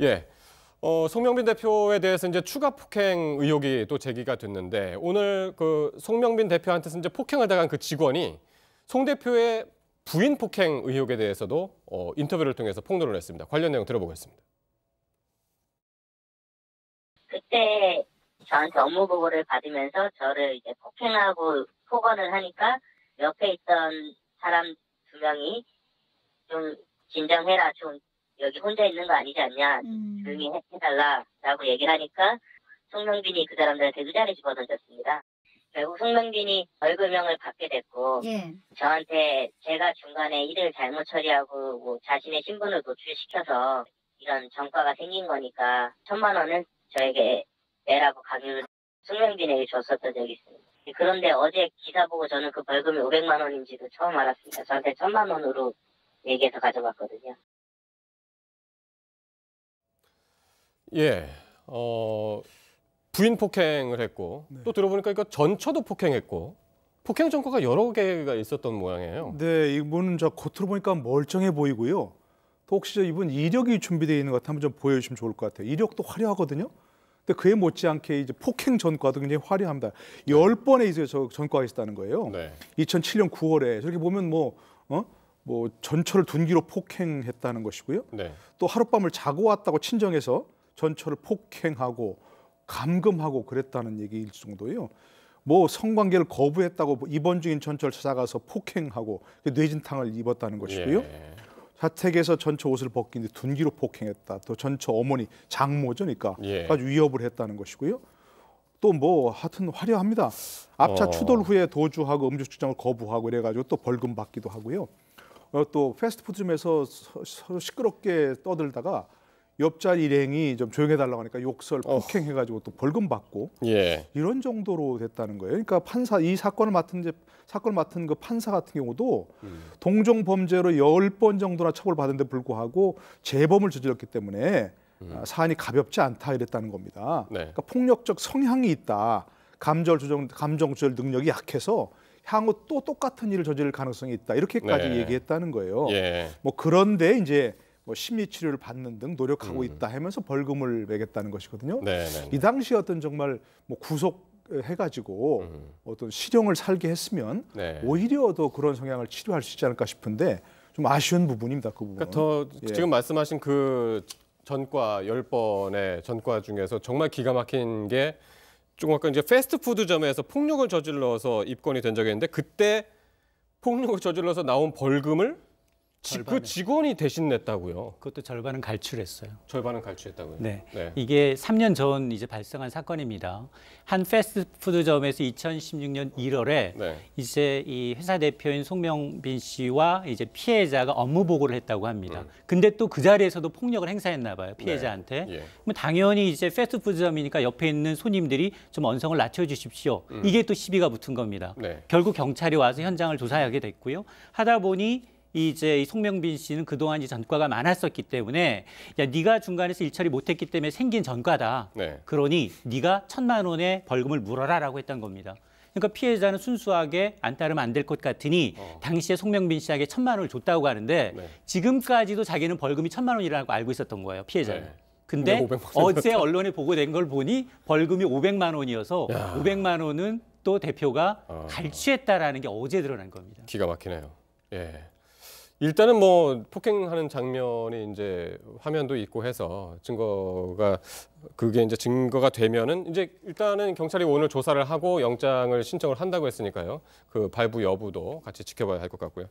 예. 송명빈 대표에 대해서 이제 추가 폭행 의혹이 또 제기가 됐는데 오늘 그 송명빈 대표한테서 이제 폭행을 당한 그 직원이 송 대표의 부인 폭행 의혹에 대해서도 인터뷰를 통해서 폭로를 했습니다. 관련 내용 들어보겠습니다. 그때 저한테 업무 보고를 받으면서 저를 이제 폭행하고 폭언을 하니까 옆에 있던 사람 2명이 좀 진정해라, 좀 여기 혼자 있는 거 아니지 않냐, 조용히 해달라라고 얘기를 하니까 송명빈이 그 사람들한테 의자를 집어던졌습니다. 결국 송명빈이 벌금형을 받게 됐고, 예. 저한테 제가 중간에 일을 잘못 처리하고 뭐 자신의 신분을 노출시켜서 이런 전과가 생긴 거니까 1,000만 원은 저에게 내라고 강요를 송명빈에게 줬었던 적이 있습니다. 그런데 어제 기사 보고 저는 그 벌금이 500만 원인지도 처음 알았습니다. 저한테 1,000만 원으로 얘기해서 가져갔거든요. 예, 부인 폭행을 했고 네. 또 들어보니까 이거 전처도 폭행했고 폭행 전과가 여러 개가 있었던 모양이에요. 네, 이분은 저 겉으로 보니까 멀쩡해 보이고요. 또 혹시 이분 이력이 준비되어 있는 것 한번 좀 보여주시면 좋을 것 같아요. 이력도 화려하거든요. 근데 그에 못지않게 이제 폭행 전과도 굉장히 화려합니다. 10번에 이제 저 전과가 있었다는 거예요. 네. 2007년 9월에 저렇게 보면 뭐 전처를 둔기로 폭행했다는 것이고요. 네. 또 하룻밤을 자고 왔다고 친정에서 전처를 폭행하고 감금하고 그랬다는 얘기일 정도예요. 뭐 성관계를 거부했다고 입원 중인 전처를 찾아가서 폭행하고 뇌진탕을 입었다는 것이고요. 예. 자택에서 전처 옷을 벗긴 뒤 둔기로 폭행했다. 또 전처 어머니 장모죠니까 예. 아주 위협을 했다는 것이고요. 또 뭐 하여튼 화려합니다. 앞차 추돌 후에 도주하고 음주 측정을 거부하고 이래가지고 또 벌금 받기도 하고요. 또 패스트푸드점에서 시끄럽게 떠들다가 옆자리 일행이 좀 조용해달라고 하니까 욕설 폭행해가지고 또 벌금 받고 예. 이런 정도로 됐다는 거예요. 그러니까 판사 이 사건을 맡은 그 판사 같은 경우도 동종 범죄로 10번 정도나 처벌받은 데 불구하고 재범을 저질렀기 때문에 사안이 가볍지 않다 이랬다는 겁니다. 네. 그러니까 폭력적 성향이 있다. 감정 조절 능력이 약해서 향후 또 똑같은 일을 저지를 가능성이 있다. 이렇게까지 네. 얘기했다는 거예요. 예. 뭐 그런데 이제 뭐 심리 치료를 받는 등 노력하고 있다 하면서 벌금을 매겼다는 것이거든요. 네네. 이 당시 어떤 정말 뭐 구속해가지고 어떤 실형을 살게 했으면 네. 오히려 더 그런 성향을 치료할 수 있지 않을까 싶은데 좀 아쉬운 부분입니다. 그 부분은. 그러니까 더 예. 지금 말씀하신 그 전과 10번의 전과 중에서 정말 기가 막힌 게 조금 아까 이제 패스트푸드점에서 폭력을 저질러서 입건이 된 적이 있는데 그때 폭력을 저질러서 나온 벌금을 그 직원이 대신 냈다고요? 그것도 절반은 갈출했어요. 절반은 갈출했다고요? 네. 네. 이게 3년 전 이제 발생한 사건입니다. 한 패스트푸드점에서 2016년 1월에 네. 이제 이 회사 대표인 송명빈 씨와 이제 피해자가 업무 보고를 했다고 합니다. 근데 또 그 자리에서도 폭력을 행사했나 봐요, 피해자한테. 네. 예. 그럼 당연히 이제 패스트푸드점이니까 옆에 있는 손님들이 좀 언성을 낮춰주십시오. 이게 또 시비가 붙은 겁니다. 네. 결국 경찰이 와서 현장을 조사하게 됐고요. 하다 보니 이제 이 송명빈 씨는 그동안 이 전과가 많았었기 때문에 야 네가 중간에서 일처리 못했기 때문에 생긴 전과다. 네. 그러니 네가 1,000만 원의 벌금을 물어라라고 했던 겁니다. 그러니까 피해자는 순수하게 안 따르면 안 될 것 같으니 당시에 송명빈 씨에게 1,000만 원을 줬다고 하는데 네. 지금까지도 자기는 벌금이 1,000만 원이라고 알고 있었던 거예요, 피해자는. 네. 근데 어제 언론에 보고된 걸 보니 벌금이 500만 원이어서 야. 500만 원은 또 대표가 갈취했다라는 게 어제 드러난 겁니다. 기가 막히네요. 예. 일단은 뭐 폭행하는 장면이 이제 화면도 있고 해서 그게 이제 증거가 되면은 이제 일단은 경찰이 오늘 조사를 하고 영장을 신청을 한다고 했으니까요. 그 발부 여부도 같이 지켜봐야 할 것 같고요.